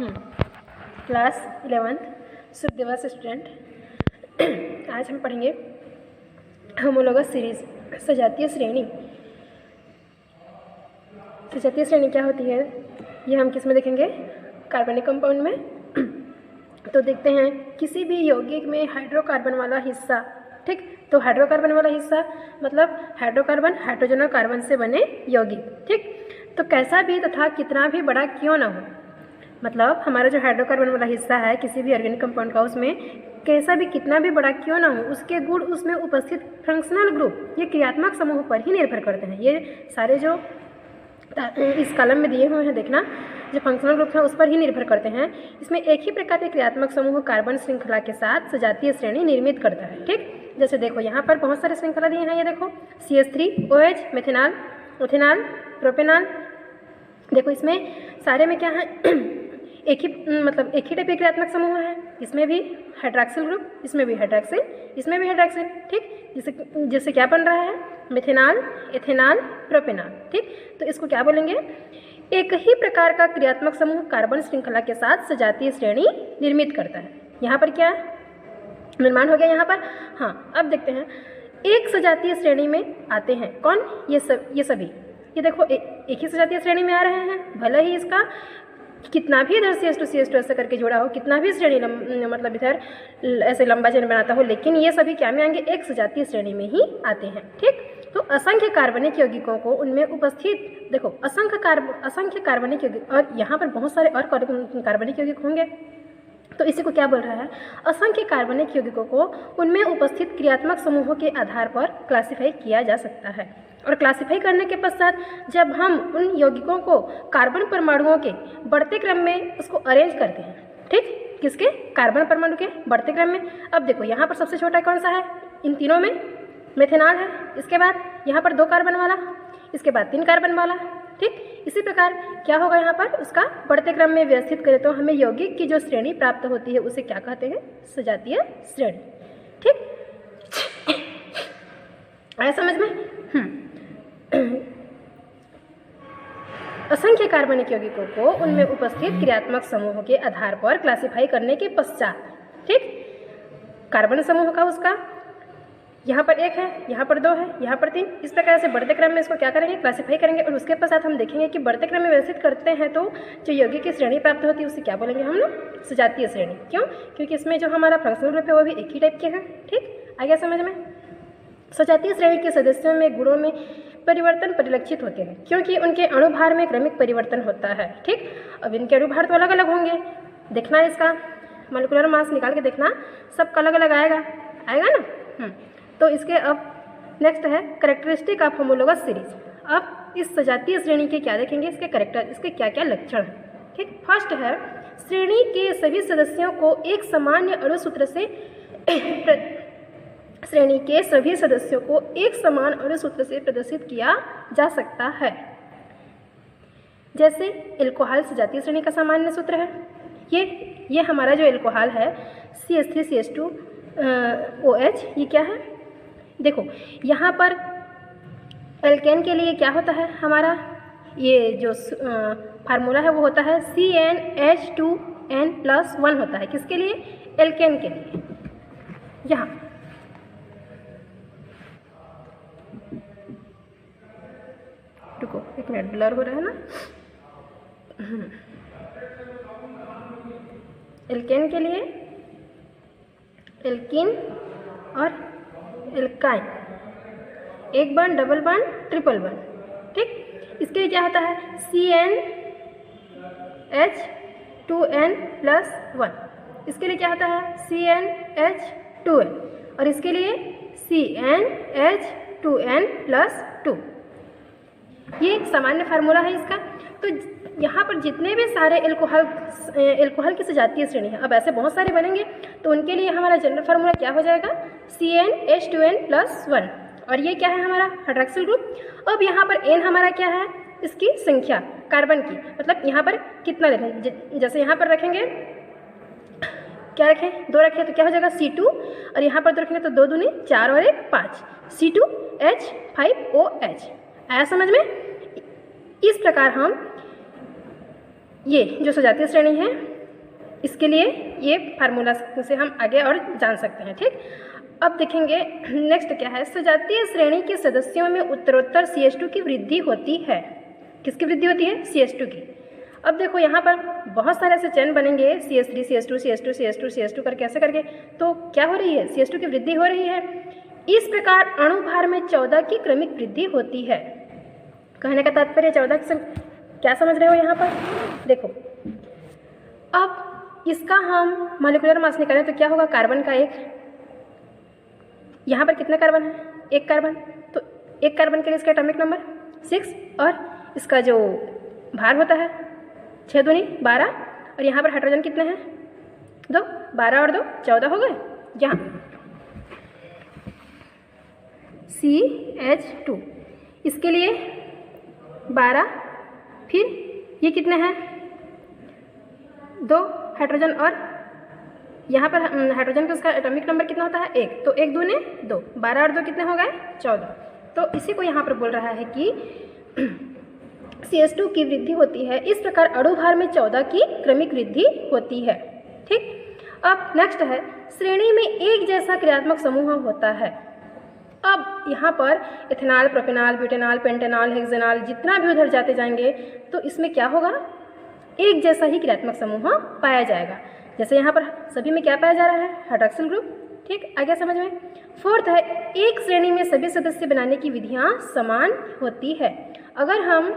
Class 11th शुभ दिवस student. आज हम पढ़ेंगे होमोलोगस सीरीज सजातीय श्रेणी। सजातीय श्रेणी क्या होती है ये हम किस में देखेंगे? कार्बनिक कंपाउंड में। तो देखते हैं किसी भी यौगिक में हाइड्रोकार्बन वाला हिस्सा, ठीक, तो हाइड्रोकार्बन वाला हिस्सा मतलब हाइड्रोकार्बन हाइड्रोजन और कार्बन से बने यौगिक, ठीक। तो कैसा भी तथा कितना भी बड़ा क्यों ना हो, मतलब हमारा जो हाइड्रोकार्बन वाला हिस्सा है किसी भी ऑर्गेनिक कंपाउंड का, उसमें कैसा भी कितना भी बड़ा क्यों ना हो, उसके गुण उसमें उपस्थित फंक्शनल ग्रुप ये क्रियात्मक समूह पर ही निर्भर करते हैं। ये सारे जो इस कॉलम में दिए हुए हैं देखना, जो फंक्शनल ग्रुप है उस पर ही निर्भर करते हैं। इसमें एक ही प्रकार के क्रियात्मक समूह कार्बन श्रृंखला के साथ सजातीय श्रेणी निर्मित करता है, ठीक। जैसे देखो यहाँ पर बहुत सारे श्रृंखला दिए हैं, ये देखो CH3OH, मेथेनॉल, इथेनॉल, प्रोपेनॉल। देखो इसमें सारे में क्या है एक ही टाइप के क्रियात्मक समूह है। इसमें भी हाइड्रॉक्सिल ग्रुप, इसमें भी हाइड्रॉक्सिल, इसमें भी हाइड्रॉक्सिल, ठीक। जिससे क्या बन रहा है? मेथेनॉल, इथेनॉल, प्रोपेनॉल, ठीक। तो इसको क्या बोलेंगे? एक ही प्रकार का क्रियात्मक समूह कार्बन श्रृंखला के साथ सजातीय श्रेणी निर्मित करता है। यहाँ पर क्या निर्माण हो गया यहाँ पर? हाँ, अब देखते हैं एक सजातीय श्रेणी में आते हैं कौन? ये सभी ये देखो एक ही सजातीय श्रेणी में आ रहे हैं। भले ही इसका कितना भी इधर CH2 ऐसे करके जोड़ा हो, कितना भी श्रेणी मतलब इधर ऐसे लंबा चेन बनाता हो, लेकिन ये सभी क्या में आएंगे? एक सजातीय श्रेणी में ही आते हैं, ठीक। तो असंख्य कार्बनिक यौगिकों को उनमें उपस्थित देखो असंख्य कार्बनिक यौगिक, और यहाँ पर बहुत सारे और कार्बनिक यौगिक होंगे, तो इसी को क्या बोल रहा है? असंख्य कार्बनिक यौगिकों को उनमें उपस्थित क्रियात्मक समूहों के आधार पर क्लासिफाई किया जा सकता है। और क्लासिफाई करने के पश्चात जब हम उन यौगिकों को कार्बन परमाणुओं के बढ़ते क्रम में उसको अरेंज करते हैं, ठीक, किसके? कार्बन परमाणु के बढ़ते क्रम में। अब देखो यहाँ पर सबसे छोटा कौन सा है? इन तीनों में मेथेनॉल है। इसके बाद यहाँ पर 2 कार्बन वाला, इसके बाद 3 कार्बन वाला, ठीक। इसी प्रकार क्या होगा यहाँ पर? उसका बढ़ते क्रम में व्यवस्थित करें तो हमें यौगिक की जो श्रेणी प्राप्त होती है उसे क्या कहते हैं? सजातीय श्रेणी, ठीक। आया समझ में? असंख्य कार्बनिक यौगिकों को उनमें उपस्थित क्रियात्मक समूहों के आधार पर क्लासिफाई करने के पश्चात, ठीक, कार्बन समूह का उसका यहाँ पर 1 है, यहाँ पर 2 है, यहाँ पर 3, इस प्रकार से बढ़ते क्रम में इसको क्या करेंगे? क्लासिफाई करेंगे। और उसके पश्चात हम देखेंगे कि बढ़ते क्रम में व्यवस्थित करते हैं तो जो यौगिक की श्रेणी प्राप्त होती है उसे क्या बोलेंगे हम लोग? सजातीय श्रेणी। क्यों? क्योंकि इसमें जो हमारा फंक्शनल ग्रुप है वो भी एक ही टाइप के हैं, ठीक। आ गया समझ में? सजातीय श्रेणी के सदस्यों में गुणों में परिवर्तन परिलक्षित होते हैं क्योंकि उनके अणुभार में क्रमिक परिवर्तन होता है, ठीक। अब इनके अणुभार तो अलग अलग होंगे, देखना इसका मॉलिक्यूलर मास निकाल के देखना, सबका अलग अलग आएगा ना। तो इसके अब नेक्स्ट है कैरेक्टरिस्टिक ऑफ होमोलोगस सीरीज। अब इस सजातीय श्रेणी के क्या देखेंगे? इसके कैरेक्टर, इसके क्या क्या लक्षण हैं, ठीक। फर्स्ट है श्रेणी के सभी सदस्यों को एक सामान्य अणुसूत्र से श्रेणी के सभी सदस्यों को एक समान अणुसूत्र से प्रदर्शित किया जा सकता है। जैसे एल्कोहल सजातीय श्रेणी का सामान्य सूत्र है। ये हमारा जो एल्कोहल है CH3CH2OH, ये क्या है? देखो यहाँ पर एल्केन के लिए क्या होता है हमारा? ये जो फार्मूला है वो होता है CnH2n+1 होता है। किसके लिए? एल्केन के लिए। यहाँ रुको एक मिनट, ब्लर हो रहा है ना। एल्केन के लिए एल्कीन और एल्काइन, एक bond, double bond, triple bond, ठीक। इसके लिए क्या होता है? CnH2n+1। इसके लिए क्या होता है? CnH2n। और इसके लिए CnH2n+2। ये एक सामान्य फार्मूला है इसका। तो यहाँ पर जितने भी सारे एल्कोहल की सजातीय श्रेणी है, अब ऐसे बहुत सारे बनेंगे तो उनके लिए हमारा जनरल फार्मूला क्या हो जाएगा? CnH2n+1। और ये क्या है हमारा? Hydroxyl group. अब यहाँ पर N हमारा क्या है? इसकी संख्या कार्बन की, मतलब यहाँ पर कितना रखें? जैसे यहाँ पर रखेंगे क्या रखें? 2 रखें तो क्या हो जाएगा? C2। और यहाँ पर 2 रखेंगे तो 2 दूनी 4 और 1 5, C2H5OH। आया समझ में? इस प्रकार हम ये जो सजातीय श्रेणी है इसके लिए ये फार्मूला से हम आगे और जान सकते हैं। ठीक, अब देखेंगे नेक्स्ट क्या है। सजातीय श्रेणी के सदस्यों में उत्तरोत्तर CH2 की वृद्धि होती है। किसकी वृद्धि होती है? CH2 की। अब देखो यहाँ पर बहुत सारे ऐसे चेन बनेंगे, CH3 CH2 CH2 CH2 CH2 करके ऐसे करके, तो क्या हो रही है? CH2 की वृद्धि हो रही है। इस प्रकार अणुभार में 14 की क्रमिक वृद्धि होती है। कहने का तात्पर्य 14 की क्या समझ रहे हो यहाँ पर? देखो, अब इसका हम मॉलिक्यूलर मास निकालें तो क्या होगा? कार्बन का 1, यहाँ पर कितने कार्बन है? 1 कार्बन, तो 1 कार्बन के लिए इसका एटॉमिक नंबर 6, और इसका जो भार होता है 6 दूनी 12, और यहाँ पर हाइड्रोजन कितने हैं? 2, 12 और 2 14 हो गए। यहाँ CH2 इसके लिए 12, फिर ये कितने हैं? 2 हाइड्रोजन, और यहाँ पर हाइड्रोजन का उसका एटॉमिक नंबर कितना होता है? 1, तो 1 दूने 2, 12 और 2 कितने हो गए? 14। तो इसी को यहाँ पर बोल रहा है कि CH2 की वृद्धि होती है। इस प्रकार अणुभार में 14 की क्रमिक वृद्धि होती है। ठीक, अब नेक्स्ट है, श्रेणी में एक जैसा क्रियात्मक समूह होता है। अब यहाँ पर ethanol, propanol, butanol, pentanol, hexanol जितना भी उधर जाते जाएंगे तो इसमें क्या होगा? एक जैसा ही क्रियात्मक समूह पाया जाएगा। जैसे यहाँ पर सभी में क्या पाया जा रहा है? Hydroxyl group. ठीक, आगे समझ में। फोर्थ है, एक श्रेणी में सभी सदस्य बनाने की विधियाँ समान होती है। अगर हम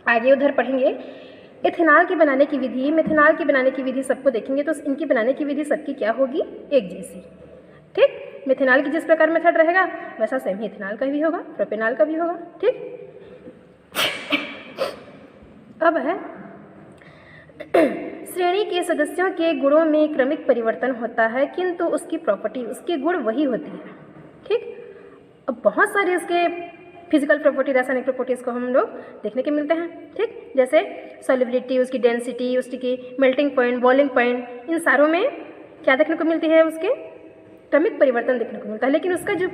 आगे उधर पढ़ेंगे इथेनॉल की बनाने की विधि, मिथेनॉल की बनाने की विधि सबको देखेंगे तो इनकी बनाने की विधि सबकी क्या होगी? एक जैसी। ठीक, मिथेनॉल की जिस प्रकार मेथड रहेगा वैसा सेम ही इथेनॉल का भी होगा, प्रोपेनॉल का भी होगा। ठीक, अब है श्रेणी के सदस्यों के गुणों में क्रमिक परिवर्तन होता है, किंतु उसकी प्रॉपर्टी, उसके गुण वही होती है। ठीक, अब बहुत सारे इसके फिजिकल प्रॉपर्टी, रासायनिक प्रॉपर्टीज़ को हम लोग देखने के मिलते हैं। ठीक, जैसे सॉल्युबिलिटी, उसकी डेंसिटी, उसकी मेल्टिंग पॉइंट, बॉइलिंग पॉइंट, इन सारों में क्या देखने को मिलती है? उसके क्रमिक परिवर्तन देखने को मिलता है। लेकिन उसका जो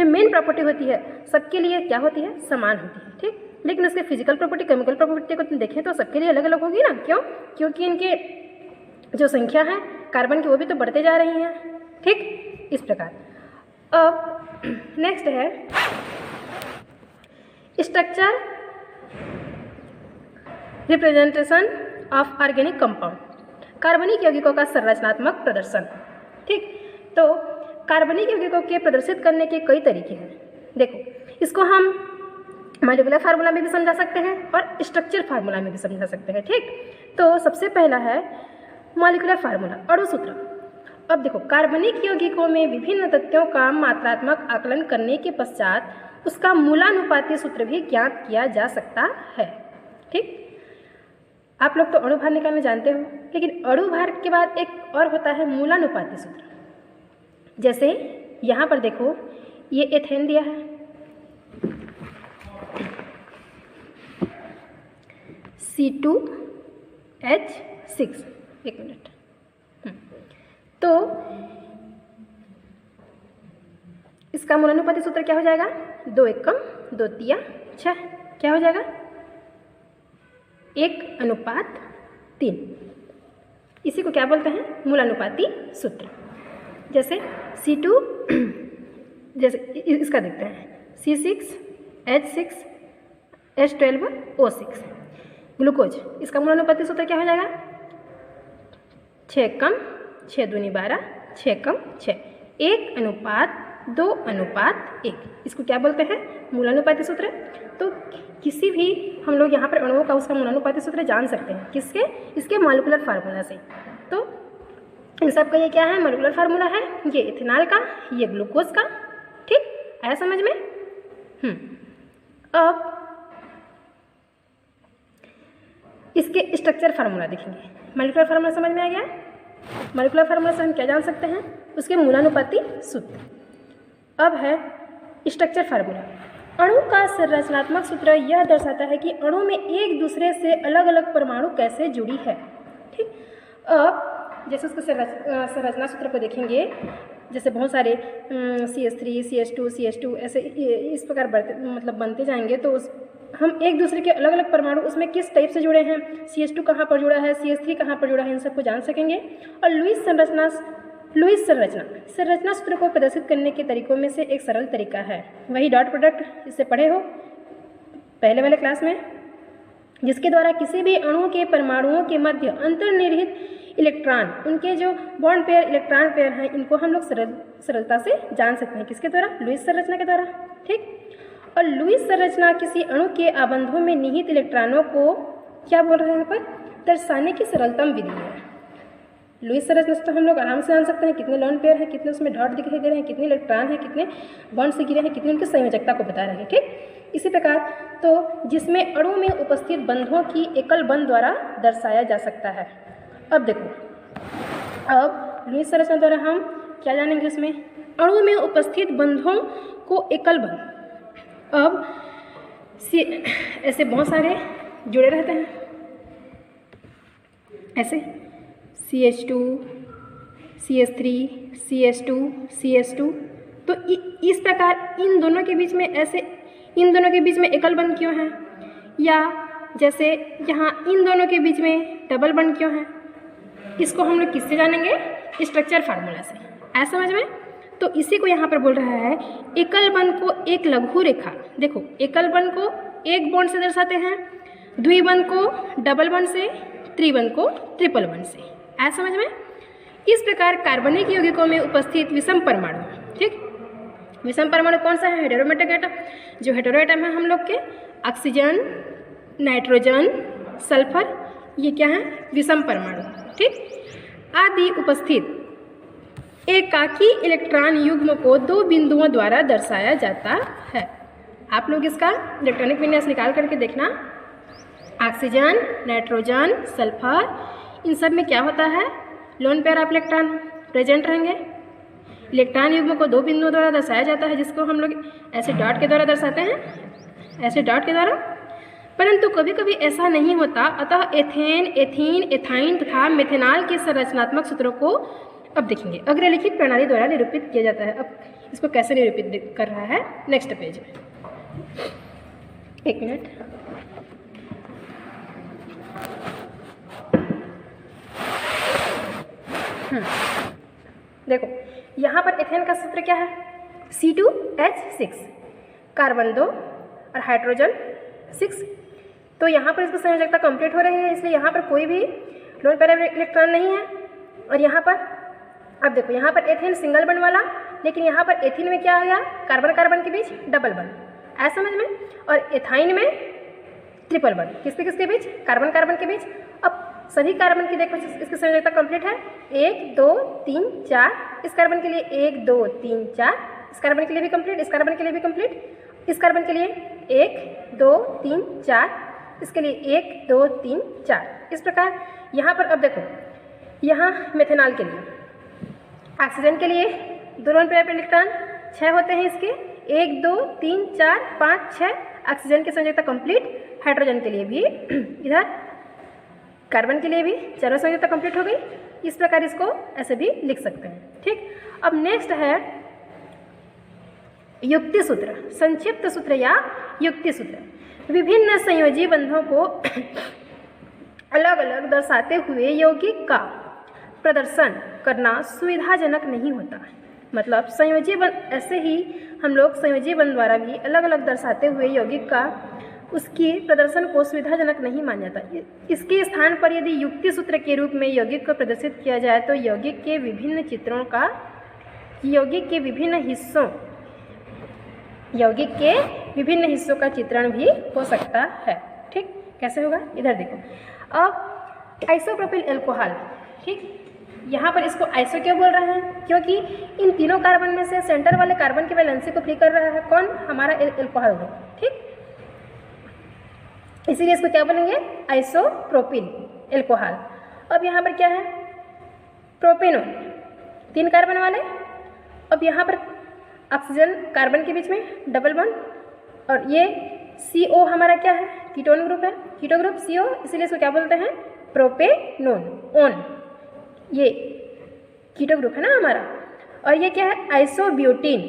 मेन प्रॉपर्टी होती है सबके लिए क्या होती है? समान होती है। ठीक, लेकिन उसके फिजिकल प्रॉपर्टी, केमिकल प्रॉपर्टी को देखें तो सबके लिए अलग अलग होगी ना। क्यों? क्योंकि इनके जो संख्या है कार्बन की वो भी तो बढ़ते जा रही हैं। ठीक, इस प्रकार। अब नेक्स्ट है structure representation of organic compound, कार्बनिक यौगिकों का संरचनात्मक प्रदर्शन। ठीक, तो कार्बनिक यौगिकों के प्रदर्शित करने के कई तरीके हैं। देखो, इसको हम मॉलिक्यूलर फार्मूला में भी समझा सकते हैं और स्ट्रक्चर फार्मूला में भी समझा सकते हैं। ठीक, तो सबसे पहला है मॉलिक्यूलर फार्मूला, अणु सूत्र। अब देखो, कार्बनिक यौगिकों में विभिन्न तत्वों का मात्रात्मक आकलन करने के पश्चात उसका मूलानुपाती सूत्र भी ज्ञात किया जा सकता है। ठीक, आप लोग तो अणुभार निकालना जानते हो, लेकिन अणुभार के बाद एक और होता है मूलानुपाती सूत्र। जैसे यहाँ पर देखो, ये एथेन दिया है, C2H6, एक मिनट, तो इसका मूलानुपाती सूत्र क्या हो जाएगा? 2 एकम 2 तिया 6, क्या हो जाएगा? 1:3। इसी को क्या बोलते हैं? मूलानुपाती सूत्र। जैसे C2, जैसे इसका देखते हैं, C6H6H12O6 ग्लूकोज, इसका मूलानुपाती सूत्र क्या हो जाएगा? 6 कम 6 दूनी 12, 6 कम 6, 1:2:1। इसको क्या बोलते हैं? मूलानुपाती सूत्र। तो किसी भी हम लोग यहाँ पर अणुओं का उसका मूलानुपाती सूत्र जान सकते हैं। किसके? इसके मॉलिक्यूलर फार्मूला से। तो इन सब का ये क्या है? मॉलिक्यूलर फार्मूला है। ये इथेनॉल का, ये ग्लूकोज का। ठीक, आया समझ में? अब इसके स्ट्रक्चर फार्मूला देखेंगे। मॉलिक्यूलर फार्मूला समझ में आ गया? मॉलिक्यूलर फार्मूला से हम क्या जान सकते हैं? उसके मूलानुपाती सूत्र। अब है स्ट्रक्चर फार्मूला। अणु का संरचनात्मक सूत्र यह दर्शाता है कि अणु में एक दूसरे से अलग अलग परमाणु कैसे जुड़ी है। ठीक, अब जैसे उसके संरचना सूत्र को देखेंगे, जैसे बहुत सारे CH3 CH2 CH2 ऐसे इस प्रकार बनते जाएंगे, तो हम एक दूसरे के अलग अलग परमाणु उसमें किस टाइप से जुड़े हैं, CH2 कहाँ पर जुड़ा है, CH3 कहाँ पर जुड़ा है, इन सबको जान सकेंगे। और लुईस संरचना सूत्र को प्रदर्शित करने के तरीकों में से एक सरल तरीका है वही डॉट प्रोडक्ट, इससे पढ़े हो पहले वाले क्लास में, जिसके द्वारा किसी भी अणु के परमाणुओं के मध्य अंतर्निहित इलेक्ट्रॉन, उनके जो बॉन्ड पेयर इलेक्ट्रॉन पेयर हैं, इनको हम लोग सरलता से जान सकते हैं। किसके द्वारा? लुईस संरचना के द्वारा। ठीक। और लुईस संरचना किसी अणु के आबंधों में निहित इलेक्ट्रॉनों को क्या बोल रहे हैं यहाँ पर? दर्शाने की सरलतम विधि है। लुईस संरचना से तो हम लोग आराम से जान सकते हैं कितने लोन पेयर हैं, कितने उसमें डॉट दिखाई दे रहे हैं, कितने इलेक्ट्रॉन हैं, कितने बॉन्ड से गिरे हैं, कितने उनकी संयोजकता को बता रहे हैं। ठीक। इसी प्रकार तो जिसमें अणु में उपस्थित बंधों की एकल बंध द्वारा दर्शाया जा सकता है। अब देखो, अब लुईस संरचना द्वारा हम क्या जानेंगे? उसमें अणु में उपस्थित बंधों को एकल बंध, अब ऐसे बहुत सारे जुड़े रहते हैं, ऐसे CH2, CH3, CH2, CH2। तो इस प्रकार इन दोनों के बीच में ऐसे, इन दोनों के बीच में एकल बंध क्यों है? या जैसे यहाँ इन दोनों के बीच में डबल बंध क्यों है? इसको हम लोग किससे जानेंगे? स्ट्रक्चर फार्मूला से। ऐसा समझ में? तो इसी को यहाँ पर बोल रहा है एकल बंध को एक लघु रेखा। देखो, एकल बंध को एक बॉन्ड से दर्शाते हैं, द्विबंध को डबल बंध से, त्रिबंध को ट्रिपल बंध से। ऐसा समझ में? इस प्रकार कार्बनिक यौगिकों में उपस्थित विषम परमाणु, ठीक, विषम परमाणु कौन सा है? हेटेरोमेटिक एटम। जो हेटेरो एटम है हम लोग के ऑक्सीजन, नाइट्रोजन, सल्फर, ये क्या है? विषम परमाणु। ठीक। आदि उपस्थित एकाकी इलेक्ट्रॉन युग्म को दो बिंदुओं द्वारा दर्शाया जाता है। आप लोग इसका इलेक्ट्रॉनिक विन्यास निकाल करके देखना। ऑक्सीजन, नाइट्रोजन, सल्फर, इन सब में क्या होता है? Lone pair of electron present रहेंगे। इलेक्ट्रॉन युग्म को दो बिंदुओं द्वारा दर्शाया जाता है, जिसको हम लोग ऐसे डॉट के द्वारा दर्शाते हैं, ऐसे डॉट के द्वारा। परंतु कभी कभी ऐसा नहीं होता, अतः एथेन, एथीन, एथाइन तथा मेथेनॉल के संरचनात्मक सूत्रों को अब देखेंगे अग्रलिखित प्रणाली द्वारा निरूपित किया जाता है। अब इसको कैसे निरूपित कर रहा है? नेक्स्ट पेज में, एक मिनट। देखो, यहाँ पर एथेन का सूत्र क्या है? C2H6, कार्बन 2 और हाइड्रोजन 6। तो यहाँ पर इसकी संयोजकता कंप्लीट हो रही है, इसलिए यहाँ पर कोई भी लोन पेयर इलेक्ट्रॉन नहीं है। और यहाँ पर अब देखो, यहाँ पर एथेन सिंगल बंड वाला, लेकिन यहाँ पर एथीन में क्या हो गया? कार्बन कार्बन के बीच डबल बंड। ऐसा समझ में? और एथाइन में ट्रिपल बंड। किसके बीच? कार्बन कार्बन के बीच। अब सभी कार्बन की देखो, इसकी संयोजकता कंप्लीट है। 1 2 3 4, इस कार्बन के लिए 1 2 3 4, इस कार्बन के लिए भी कंप्लीट, इस कार्बन के लिए भी कंप्लीट, इस कार्बन के लिए 1 2 3 4, इसके लिए 1 2 3 4। इस प्रकार यहाँ पर अब देखो, यहाँ मेथेनॉल के लिए, ऑक्सीजन के लिए दो लोन पेयर इलेक्ट्रॉन 6 होते हैं इसके, 1 2 3 4 5 6, ऑक्सीजन की संयोजकता कंप्लीट। हाइड्रोजन के लिए भी, इधर कार्बन के लिए भी चारों संयोजकता कंप्लीट हो गई। इस प्रकार इसको ऐसे भी लिख सकते हैं। ठीक। अब नेक्स्ट है युक्ति सूत्र, संक्षिप्त सूत्र या युक्ति सूत्र। विभिन्न संयोजी बंधों को अलग अलग दर्शाते हुए यौगिक का प्रदर्शन करना सुविधाजनक नहीं होता। मतलब संयोजी बंध, ऐसे ही हम लोग संयोजी बंध द्वारा भी अलग अलग दर्शाते हुए यौगिक का उसकी प्रदर्शन को सुविधाजनक नहीं माना जाता। इसके स्थान पर यदि युक्ति सूत्र के रूप में यौगिक को प्रदर्शित किया जाए तो यौगिक के विभिन्न चित्रों का, यौगिक के विभिन्न हिस्सों का चित्रण भी हो सकता है। ठीक। कैसे होगा? इधर देखो, अब आइसोप्रोपिल एल्कोहल। ठीक। यहाँ पर इसको आइसो क्यों बोल रहे हैं? क्योंकि इन तीनों कार्बन में से सेंटर वाले कार्बन की वैलेंसी को फ्री कर रहा है कौन? हमारा एल्कोहल ग्रुप। ठीक। इसीलिए इसको क्या बोलेंगे? Isopropyl alcohol. अब यहाँ पर क्या है? प्रोपेनोन, 3 कार्बन वाले। अब यहाँ पर ऑक्सीजन कार्बन के बीच में डबल बॉन्ड, और ये CO हमारा क्या है? कीटोन ग्रुप है, कीटो ग्रुप CO, इसीलिए इसको क्या बोलते हैं? प्रोपेनोन, ओन, ये कीटो ग्रुप है ना हमारा। और ये क्या है? आइसोब्यूटीन।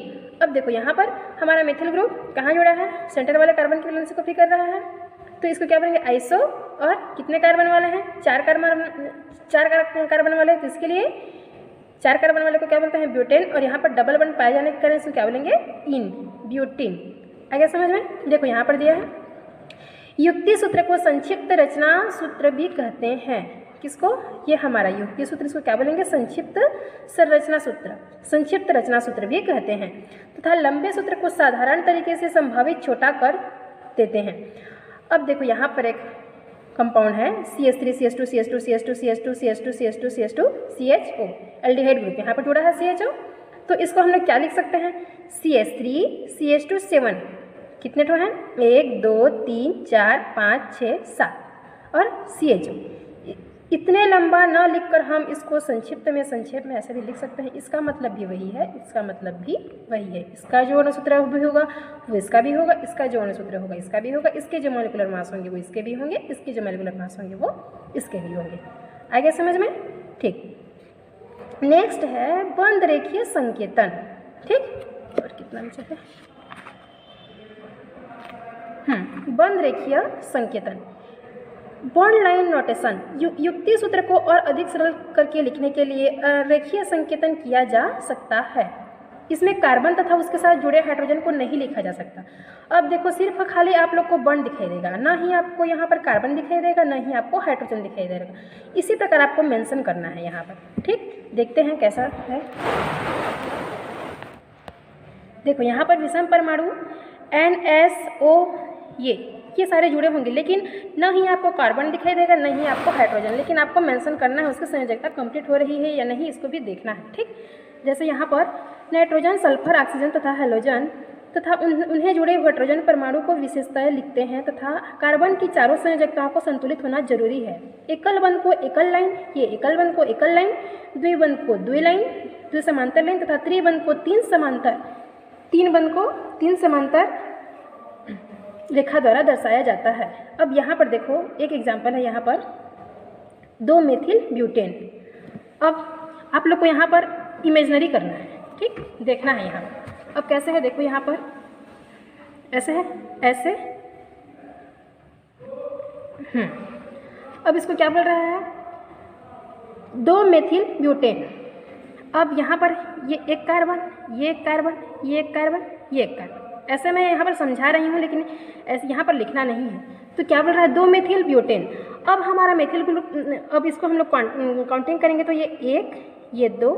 अब देखो यहाँ पर हमारा मेथिल ग्रुप कहाँ जुड़ा है, सेंटर वाले कार्बन की वैलेंसी कॉपी कर रहा है, तो इसको क्या बोलेंगे आइसो। और कितने कार्बन वाले हैं, 4 कार्बन वाले हैं, तो इसके लिए 4 कार्बन वाले को क्या बोलते हैं ब्यूटेन। और यहाँ पर डबल बॉन्ड पाए जाने के कारण इसको क्या बोलेंगे इन ब्यूटीन। आगे समझ में, देखो यहाँ पर दिया है युक्ति सूत्र को संक्षिप्त रचना सूत्र भी कहते हैं। किसको, ये हमारा युक्ति सूत्र, इसको क्या बोलेंगे संक्षिप्त संरचना सूत्र, संक्षिप्त रचना सूत्र भी कहते हैं। तथा लंबे सूत्र को साधारण तरीके से संभावित छोटा कर देते हैं। अब देखो यहाँ पर एक कंपाउंड है CH3 CH2 CH2 CH2 CH2 CH2 CH2 CH2 CHO, aldehyde group यहाँ पर जुड़ा है CHO। तो इसको हम लोग क्या लिख सकते हैं CH3 CH2 7, कितने ठो हैं 1 2 3 4 5 6 7 और CHO। इतने लंबा ना लिखकर हम इसको संक्षिप्त में संक्षेप में ऐसे भी लिख सकते हैं। इसका मतलब भी वही है, इसका मतलब भी वही है। इसका जो अणुसूत्र भी होगा वो इसका भी होगा, इसका जो अणुसूत्र होगा इसका भी होगा, इसके जो मॉलिक्यूलर मास होंगे वो इसके भी होंगे, इसके जो मॉलिक्यूलर मास होंगे वो इसके भी होंगे। आगे समझ में, ठीक। नेक्स्ट है बंद रेखीय संकेतन, ठीक। और कितना बचा है, बंद रेखीय संकेतन, बॉन्ड लाइन नोटेशन। युक्ति सूत्र को और अधिक सरल करके लिखने के लिए रेखीय संकेतन किया जा सकता है। इसमें कार्बन तथा उसके साथ जुड़े हाइड्रोजन को नहीं लिखा जा सकता। अब देखो सिर्फ खाली आप लोग को बॉन्ड दिखाई देगा, ना ही आपको यहाँ पर कार्बन दिखाई देगा, ना ही आपको हाइड्रोजन दिखाई देगा। इसी प्रकार आपको मेंशन करना है यहाँ पर, ठीक। देखते हैं कैसा है। देखो यहाँ पर विषम परमाणु NSO ये सारे जुड़े होंगे, लेकिन न ही आपको कार्बन दिखाई देगा, न ही आपको हाइड्रोजन, लेकिन आपको मेंशन करना है उसकी संयोजकता कंप्लीट हो रही है या नहीं, इसको भी देखना है, ठीक। जैसे यहाँ पर नाइट्रोजन, सल्फर, ऑक्सीजन तथा हैलोजन तथा उन्हें जुड़े हाइड्रोजन परमाणु को विशेषताएं लिखते हैं तथा कार्बन की चारों संयोजकताओं को संतुलित होना जरूरी है। एकल बंध को एकल लाइन, ये एकल बंध को एकल लाइन, द्विबंध को द्विलाइन, द्विसमांतर लाइन तथा त्रिबंध को तीन समांतर रेखा द्वारा दर्शाया जाता है। अब यहाँ पर देखो एक एग्जाम्पल है, यहाँ पर 2 मेथिल ब्यूटेन। अब आप लोग को यहाँ पर इमेजनरी करना है, ठीक, देखना है यहाँ। अब कैसे है, देखो यहाँ पर ऐसे है, ऐसे। अब इसको क्या बोल रहा है 2 मेथिल ब्यूटेन। अब यहाँ पर ये एक कार्बन, ये एक कार्बन, ये एक कार्बन, ये एक कार्बन, ऐसे मैं यहाँ पर समझा रही हूँ, लेकिन ऐसे यहाँ पर लिखना नहीं है। तो क्या बोल रहा है 2 मेथिल ब्यूटेन। अब हमारा मेथिल ग्रुप, अब इसको हम लोग काउंटिंग करेंगे तो ये 1, ये 2,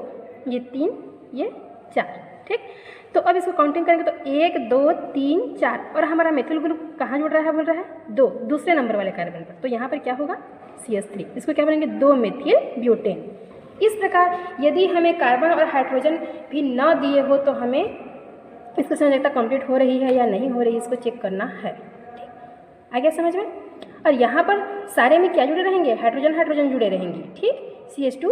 ये 3, ये 4, ठीक। तो अब इसको काउंटिंग करेंगे तो 1 2 3 4 और हमारा मेथिल ग्रुप कहाँ जुड़ रहा है, बोल रहा है 2, दूसरे नंबर वाले कार्बन पर। तो यहाँ पर क्या होगा CH3, इसको क्या बोलेंगे 2 मेथिल ब्यूटेन। इस प्रकार यदि हमें कार्बन और हाइड्रोजन भी न दिए हो तो हमें इसकी संयोजकता कंप्लीट हो रही है या नहीं हो रही, इसको चेक करना है, ठीक। आगे समझ में। और यहाँ पर सारे में क्या जुड़े रहेंगे, हाइड्रोजन हाइड्रोजन जुड़े रहेंगे, ठीक। CH2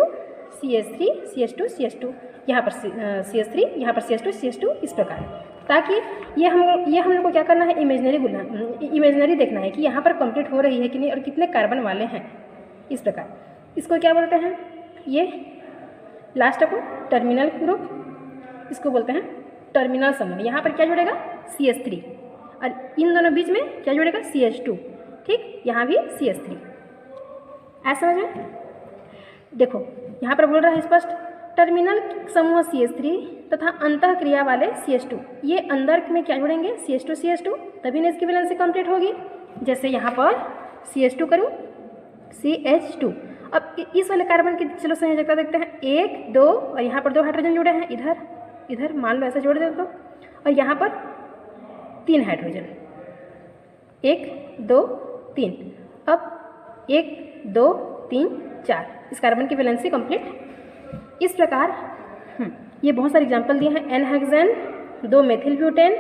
CH3 CH2 CH2, यहाँ पर CH3, यहाँ पर CH2 CH2, इस प्रकार, ताकि ये हम लोग को क्या करना है इमेजनरी देखना है कि यहाँ पर कंप्लीट हो रही है कि नहीं और कितने कार्बन वाले हैं। इस प्रकार इसको क्या बोलते हैं, ये लास्ट को टर्मिनल ग्रुप, इसको बोलते हैं टर्मिनल समूह। यहाँ पर क्या जुड़ेगा CH3 और इन दोनों बीच में क्या जुड़ेगा CH2, ठीक। यहाँ भी CH3। ऐसा समझ में। देखो यहाँ पर बोल रहा है स्पष्ट, टर्मिनल समूह CH3 तथा अंतः क्रिया वाले CH2, ये अंदर में क्या जुड़ेंगे CH2 तभी ना इसकी वैलेंसी कंप्लीट होगी। जैसे यहाँ पर CH2 करूँ, CH2। अब इस वाले कार्बन की चलो संयोजकता देखते हैं, 1 2 और यहाँ पर 2 हाइड्रोजन जुड़े हैं, इधर मान लो ऐसा जोड़ दे तो, और यहाँ पर 3 हाइड्रोजन, 1 2 3। अब 1 2 3 4 इस कार्बन की वैलेंसी कंप्लीट। इस प्रकार ये बहुत सारे एग्जांपल दिए हैं। एनहेक्सेन, 2 मेथिल ब्यूटेन,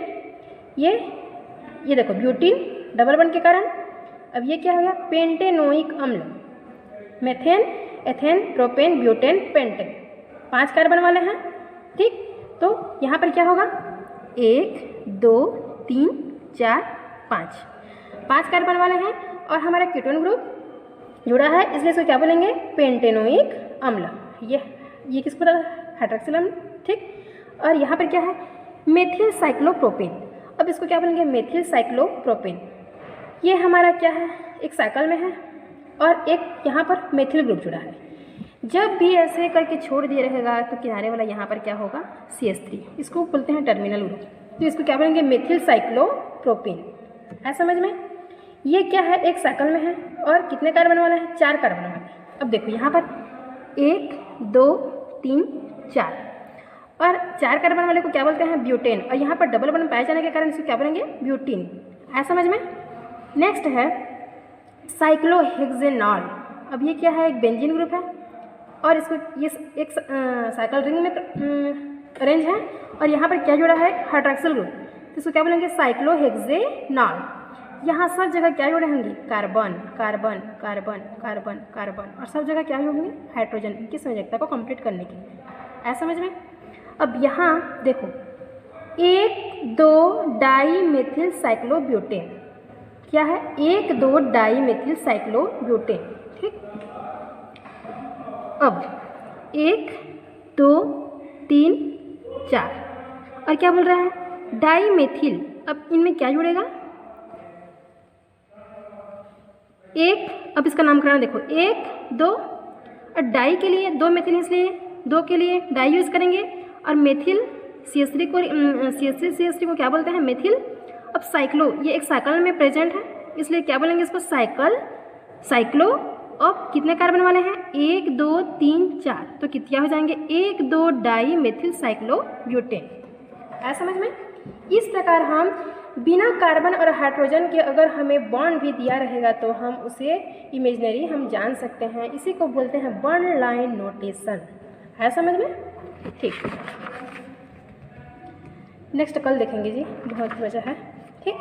ये देखो ब्यूटीन डबल बॉन्ड के कारण। अब ये क्या हो गया पेंटेनोइक अम्ल, methane, ethane, propane, butane, pentane, 5 carbon वाले हैं, ठीक। तो यहाँ पर क्या होगा 1 2 3 4 5 कार्बन वाले हैं और हमारा कीटोन ग्रुप जुड़ा है, इसलिए इसको क्या बोलेंगे पेंटेनोइक अम्ल। ये किसको बोला हाइड्रोक्सिल अम्ल, ठीक। और यहाँ पर क्या है मेथिल साइक्लोप्रोपेन। अब इसको क्या बोलेंगे, मेथिल साइक्लोप्रोपेन। ये हमारा क्या है, एक साइकिल में है और एक यहाँ पर मेथिल ग्रुप जुड़ा है। जब भी ऐसे करके छोड़ दिया रहेगा तो किनारे वाला यहाँ पर क्या होगा, CH3, इसको बोलते हैं टर्मिनल ग्रुप। तो इसको क्या बोलेंगे, मेथिल साइक्लोप्रोपेन। है समझ में। ये क्या है, एक साइकिल में है और कितने कार्बन वाला है, 4 कार्बन वाला है। अब देखो यहाँ पर 1 2 3 4 और 4 कार्बन वाले को क्या बोलते हैं, ब्यूटेन। और यहाँ पर डबल बॉन्ड पाए जाने के कारण इसको क्या बोलेंगे, ब्यूटीन। है समझ में। नेक्स्ट है साइक्लोहेक्सेनॉल। अब ये क्या है, एक बेंजीन ग्रुप है और इसको ये एक साइकिल रिंग में अरेंज है और यहाँ पर क्या जुड़ा है, हाइड्रॉक्सिल ग्रुप। तो इसको क्या बोलेंगे, साइक्लोहेक्सेनॉल। यहाँ सब जगह क्या जुड़े होंगे, carbon carbon carbon carbon carbon, और सब जगह क्या होंगे, हाइड्रोजन, इनकी संयोजकता को कंप्लीट करने के लिए। है समझ में। अब यहाँ देखो 1 2 डाई मेथिल साइक्लोब्यूटेन। क्या है, 1 2 डाई मेथिल साइक्लोब्यूटेन। ठीक। अब 1 2 3 4 और क्या बोल रहा है, डाई मेथिल। अब इनमें क्या जुड़ेगा, एक, अब इसका नामकरण देखो 1 2 और डाई के लिए 2 मेथिल, इसलिए 2 के लिए डाई यूज़ करेंगे और मेथिल CH3 को क्या बोलते हैं, मेथिल। अब साइक्लो, ये एक साइकिल में प्रेजेंट है इसलिए क्या बोलेंगे इसको, साइक्लो। अब कितने कार्बन वाले हैं, 1 2 3 4, तो कितना हो जाएंगे, 1 2 डाई मेथिल साइक्लोब्यूटेन। है समझ में। इस प्रकार हम बिना कार्बन और हाइड्रोजन के अगर हमें बॉन्ड भी दिया रहेगा तो हम उसे इमेजिनरी हम जान सकते हैं। इसी को बोलते हैं बॉन्ड लाइन नोटेशन। है समझ में। ठीक, नेक्स्ट कल देखेंगे जी, बहुत वजह है। ठीक,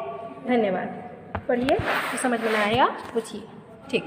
धन्यवाद। पढ़िए, जो समझ में आएगा पूछिए। ठीक।